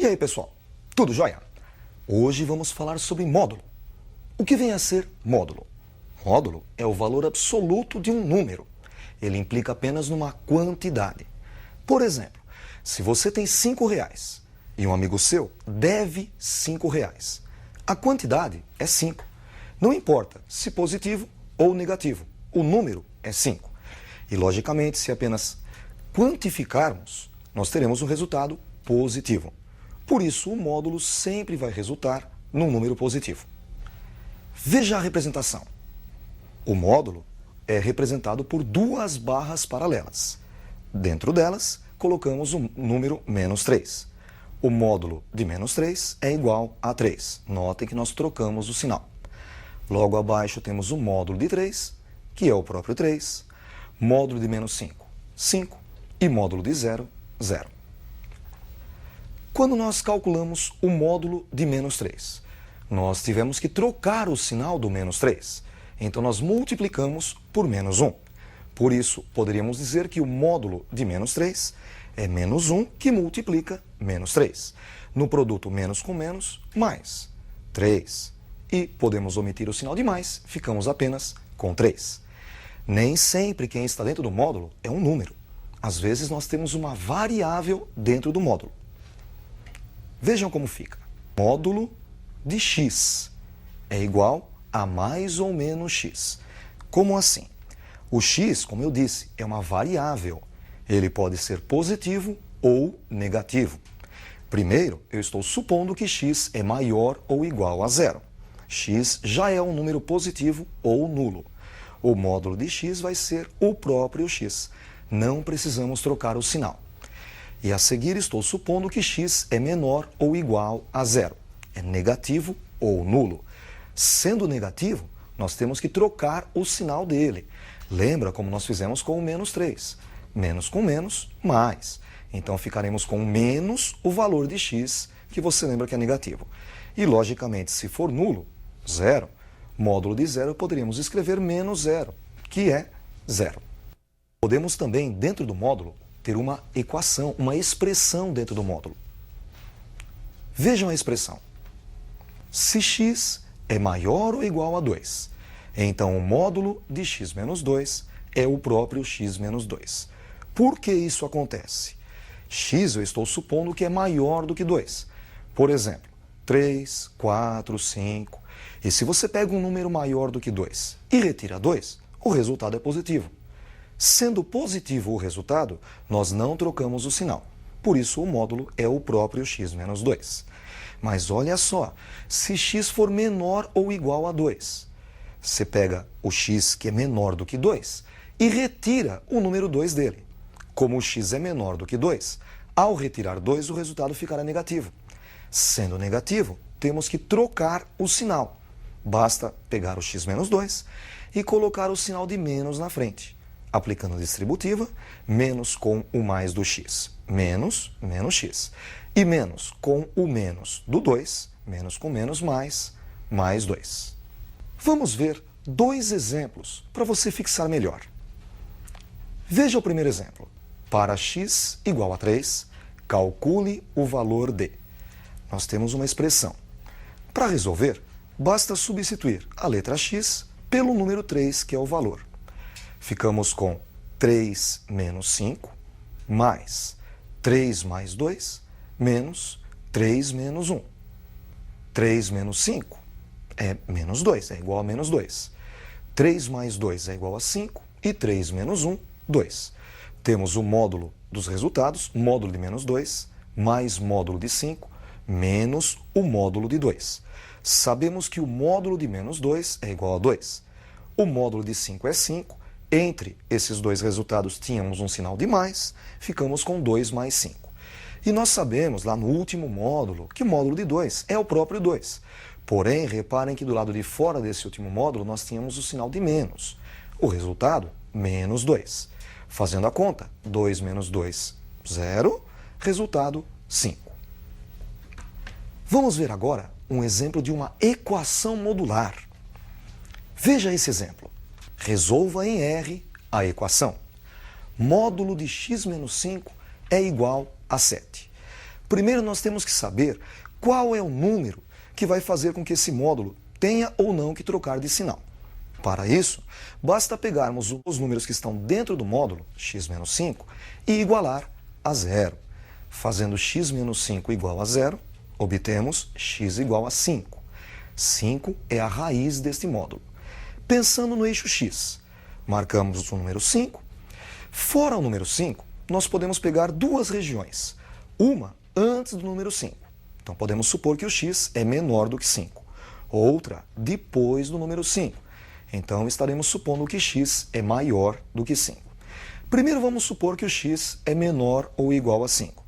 E aí, pessoal? Tudo jóia? Hoje vamos falar sobre módulo. O que vem a ser módulo? Módulo é o valor absoluto de um número. Ele implica apenas numa quantidade. Por exemplo, se você tem R$ 5 e um amigo seu deve R$ 5, a quantidade é 5. Não importa se positivo ou negativo, o número é 5. E, logicamente, se apenas quantificarmos, nós teremos um resultado positivo. Por isso, o módulo sempre vai resultar num número positivo. Veja a representação. O módulo é representado por duas barras paralelas. Dentro delas, colocamos o número menos 3. O módulo de menos 3 é igual a 3. Notem que nós trocamos o sinal. Logo abaixo temos o módulo de 3, que é o próprio 3, módulo de menos 5, 5, e módulo de 0, 0. Quando nós calculamos o módulo de menos 3, nós tivemos que trocar o sinal do menos 3. Então, nós multiplicamos por menos 1. Por isso, poderíamos dizer que o módulo de menos 3 é menos 1 que multiplica menos 3. No produto menos com menos, mais 3. E podemos omitir o sinal de mais, ficamos apenas com 3. Nem sempre quem está dentro do módulo é um número. Às vezes, nós temos uma variável dentro do módulo. Vejam como fica. Módulo de x é igual a mais ou menos x. Como assim? O x, como eu disse, é uma variável. Ele pode ser positivo ou negativo. Primeiro, eu estou supondo que x é maior ou igual a 0. X já é um número positivo ou nulo. O módulo de x vai ser o próprio x. Não precisamos trocar o sinal. E a seguir estou supondo que x é menor ou igual a 0. É negativo ou nulo. Sendo negativo, nós temos que trocar o sinal dele. Lembra como nós fizemos com o menos 3. Menos com menos, mais. Então ficaremos com menos o valor de x, que você lembra que é negativo. E logicamente, se for nulo, 0, módulo de 0, poderíamos escrever menos 0, que é 0. Podemos também, dentro do módulo, ter uma equação, uma expressão dentro do módulo. Vejam a expressão. Se x é maior ou igual a 2, então o módulo de x menos 2 é o próprio x menos 2. Por que isso acontece? X eu estou supondo que é maior do que 2. Por exemplo, 3, 4, 5. E se você pega um número maior do que 2 e retira 2, o resultado é positivo. Sendo positivo o resultado, nós não trocamos o sinal. Por isso, o módulo é o próprio x menos 2. Mas olha só, se x for menor ou igual a 2, você pega o x que é menor do que 2 e retira o número 2 dele. Como o x é menor do que 2, ao retirar 2, o resultado ficará negativo. Sendo negativo, temos que trocar o sinal. Basta pegar o x menos 2 e colocar o sinal de menos na frente. Aplicando a distributiva, menos com o mais do x, menos, menos x. E menos com o menos do 2, menos com menos, mais 2. Vamos ver dois exemplos para você fixar melhor. Veja o primeiro exemplo. Para x igual a 3, calcule o valor de. Nós temos uma expressão. Para resolver, basta substituir a letra x pelo número 3, que é o valor. Ficamos com 3 menos 5, mais 3 mais 2, menos 3 menos 1. 3 menos 5 é menos 2, é igual a menos 2. 3 mais 2 é igual a 5 e 3 menos 1, 2. Temos o módulo dos resultados, módulo de menos 2, mais módulo de 5, menos o módulo de 2. Sabemos que o módulo de menos 2 é igual a 2. O módulo de 5 é 5. Entre esses dois resultados tínhamos um sinal de mais, ficamos com 2 mais 5. E nós sabemos lá no último módulo que o módulo de 2 é o próprio 2. Porém, reparem que do lado de fora desse último módulo nós tínhamos o sinal de menos. O resultado, menos 2. Fazendo a conta, 2 menos 2, 0. Resultado, 5. Vamos ver agora um exemplo de uma equação modular. Veja esse exemplo. Resolva em R a equação. Módulo de x menos 5 é igual a 7. Primeiro nós temos que saber qual é o número que vai fazer com que esse módulo tenha ou não que trocar de sinal. Para isso, basta pegarmos os números que estão dentro do módulo, x menos 5, e igualar a zero. Fazendo x menos 5 igual a zero, obtemos x igual a 5. 5 é a raiz deste módulo. Pensando no eixo x, marcamos o número 5. Fora o número 5, nós podemos pegar duas regiões. Uma antes do número 5. Então podemos supor que o x é menor do que 5. Outra depois do número 5. Então estaremos supondo que x é maior do que 5. Primeiro vamos supor que o x é menor ou igual a 5.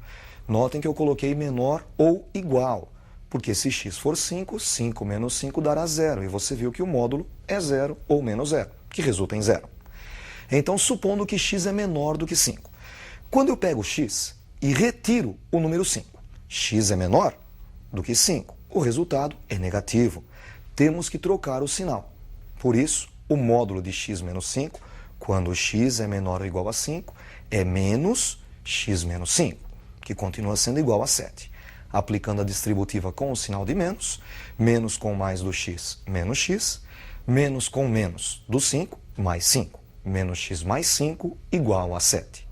Notem que eu coloquei menor ou igual, porque se x for 5, 5 menos 5 dará 0, e você viu que o módulo é 0 ou menos 0, que resulta em 0. Então, supondo que x é menor do que 5. Quando eu pego x e retiro o número 5, x é menor do que 5, o resultado é negativo. Temos que trocar o sinal. Por isso, o módulo de x menos 5, quando x é menor ou igual a 5, é menos x menos 5, que continua sendo igual a 7. Aplicando a distributiva com o sinal de menos, menos com mais do x, menos com menos do 5, mais 5. Menos x mais 5 igual a 7.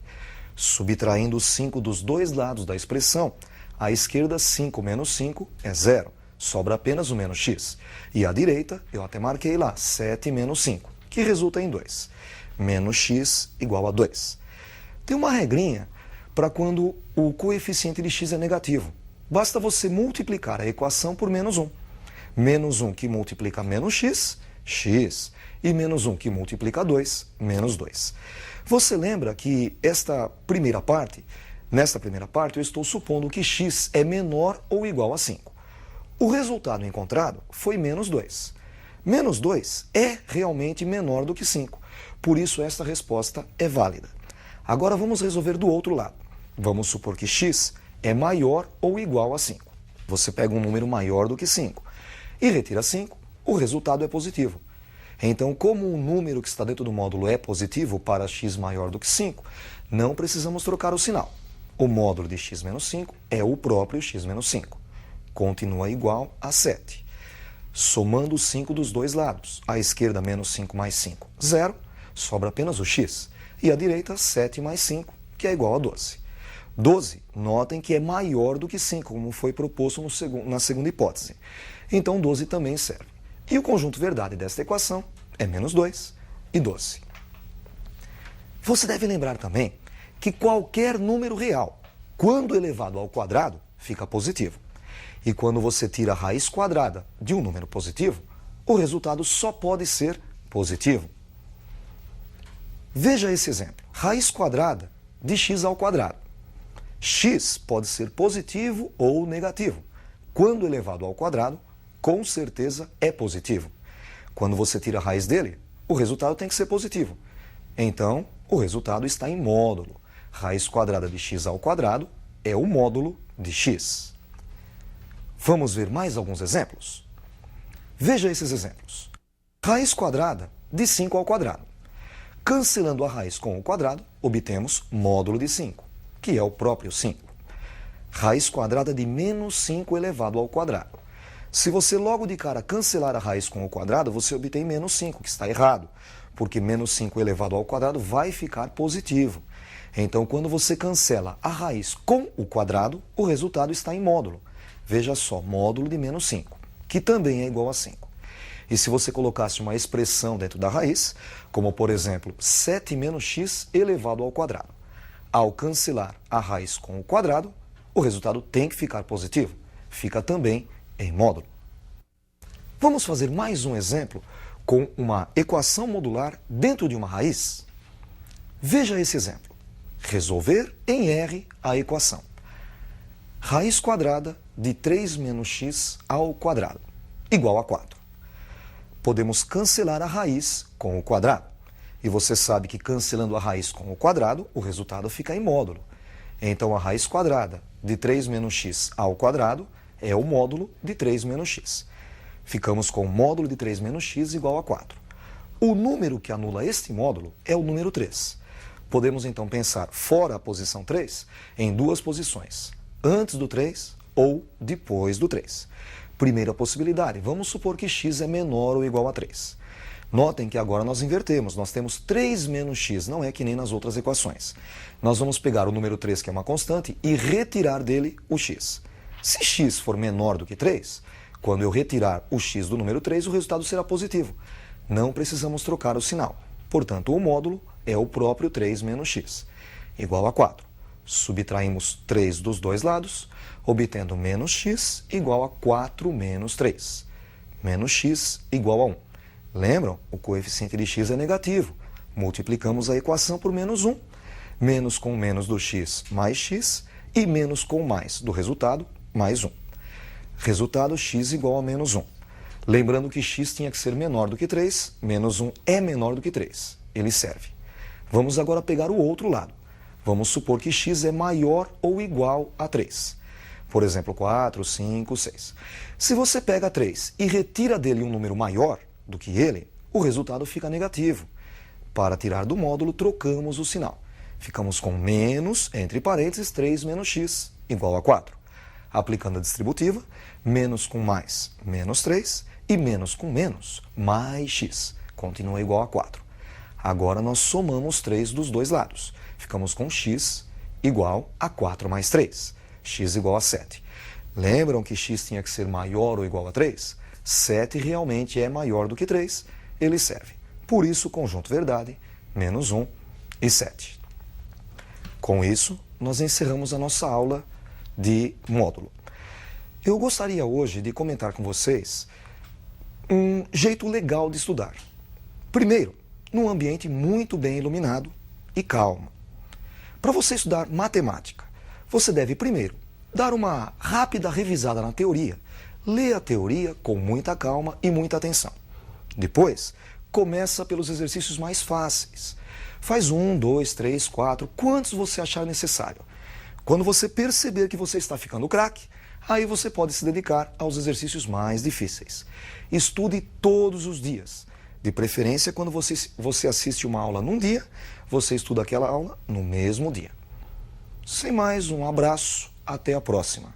Subtraindo o 5 dos dois lados da expressão, à esquerda 5 menos 5 é 0. Sobra apenas o menos x. E à direita, eu até marquei lá, 7 menos 5, que resulta em 2. Menos x igual a 2. Tem uma regrinha para quando o coeficiente de x é negativo. Basta você multiplicar a equação por menos 1. Menos 1 que multiplica menos x, x. E menos 1 que multiplica 2, menos 2. Você lembra que nesta primeira parte, eu estou supondo que x é menor ou igual a 5. O resultado encontrado foi menos 2. Menos 2 é realmente menor do que 5. Por isso, esta resposta é válida. Agora vamos resolver do outro lado. Vamos supor que x é maior ou igual a 5. Você pega um número maior do que 5 e retira 5, o resultado é positivo. Então, como o número que está dentro do módulo é positivo para x maior do que 5, não precisamos trocar o sinal. O módulo de x menos 5 é o próprio x menos 5. Continua igual a 7. Somando o 5 dos dois lados, à esquerda menos 5 mais 5, 0, sobra apenas o x. E à direita, 7 mais 5, que é igual a 12. 12, notem que é maior do que 5, como foi proposto na segunda hipótese. Então, 12 também serve. E o conjunto verdade desta equação é menos 2 e 12. Você deve lembrar também que qualquer número real, quando elevado ao quadrado, fica positivo. E quando você tira a raiz quadrada de um número positivo, o resultado só pode ser positivo. Veja esse exemplo. Raiz quadrada de x ao quadrado. X pode ser positivo ou negativo. Quando elevado ao quadrado, com certeza é positivo. Quando você tira a raiz dele, o resultado tem que ser positivo. Então, o resultado está em módulo. Raiz quadrada de x ao quadrado é o módulo de x. Vamos ver mais alguns exemplos? Veja esses exemplos. Raiz quadrada de 5 ao quadrado. Cancelando a raiz com o quadrado, obtemos módulo de 5, que é o próprio 5. Raiz quadrada de menos 5 elevado ao quadrado. Se você logo de cara cancelar a raiz com o quadrado, você obtém menos 5, que está errado, porque menos 5 elevado ao quadrado vai ficar positivo. Então, quando você cancela a raiz com o quadrado, o resultado está em módulo. Veja só, módulo de menos 5, que também é igual a 5. E se você colocasse uma expressão dentro da raiz, como por exemplo, 7 menos x elevado ao quadrado. Ao cancelar a raiz com o quadrado, o resultado tem que ficar positivo. Fica também em módulo. Vamos fazer mais um exemplo com uma equação modular dentro de uma raiz? Veja esse exemplo. Resolver em R a equação. Raiz quadrada de 3 menos x ao quadrado, igual a 4. Podemos cancelar a raiz com o quadrado. E você sabe que cancelando a raiz com o quadrado, o resultado fica em módulo. Então, a raiz quadrada de 3 menos x ao quadrado é o módulo de 3 menos x. Ficamos com o módulo de 3 menos x igual a 4. O número que anula este módulo é o número 3. Podemos então pensar fora a posição 3 em duas posições, antes do 3 ou depois do 3. Primeira possibilidade, vamos supor que x é menor ou igual a 3. Notem que agora nós invertemos, nós temos 3 menos x, não é que nem nas outras equações. Nós vamos pegar o número 3, que é uma constante, e retirar dele o x. Se x for menor do que 3, quando eu retirar o x do número 3, o resultado será positivo. Não precisamos trocar o sinal. Portanto, o módulo é o próprio 3 menos x, igual a 4. Subtraímos 3 dos dois lados, obtendo menos x igual a 4 menos 3. Menos x igual a 1. Lembram? O coeficiente de x é negativo. Multiplicamos a equação por menos 1. Menos com menos do x mais x e menos com mais do resultado mais 1. Resultado x igual a menos 1. Lembrando que x tinha que ser menor do que 3, menos 1 é menor do que 3. Ele serve. Vamos agora pegar o outro lado. Vamos supor que x é maior ou igual a 3. Por exemplo, 4, 5, 6. Se você pega 3 e retira dele um número maior do que ele, o resultado fica negativo. Para tirar do módulo, trocamos o sinal. Ficamos com menos, entre parênteses, 3 menos x, igual a 4. Aplicando a distributiva, menos com mais, menos 3, e menos com menos, mais x, continua igual a 4. Agora nós somamos 3 dos dois lados. Ficamos com x igual a 4 mais 3, x igual a 7. Lembram que x tinha que ser maior ou igual a 3? 7 realmente é maior do que 3, ele serve. Por isso, conjunto verdade, menos 1 e 7. Com isso, nós encerramos a nossa aula de módulo. Eu gostaria hoje de comentar com vocês um jeito legal de estudar. Primeiro, num ambiente muito bem iluminado e calmo. Para você estudar matemática, você deve primeiro dar uma rápida revisada na teoria. Lê a teoria com muita calma e muita atenção. Depois, começa pelos exercícios mais fáceis. Faz 1, 2, 3, 4, quantos você achar necessário. Quando você perceber que você está ficando craque, aí você pode se dedicar aos exercícios mais difíceis. Estude todos os dias. De preferência, quando você assiste uma aula num dia, você estuda aquela aula no mesmo dia. Sem mais, um abraço, até a próxima.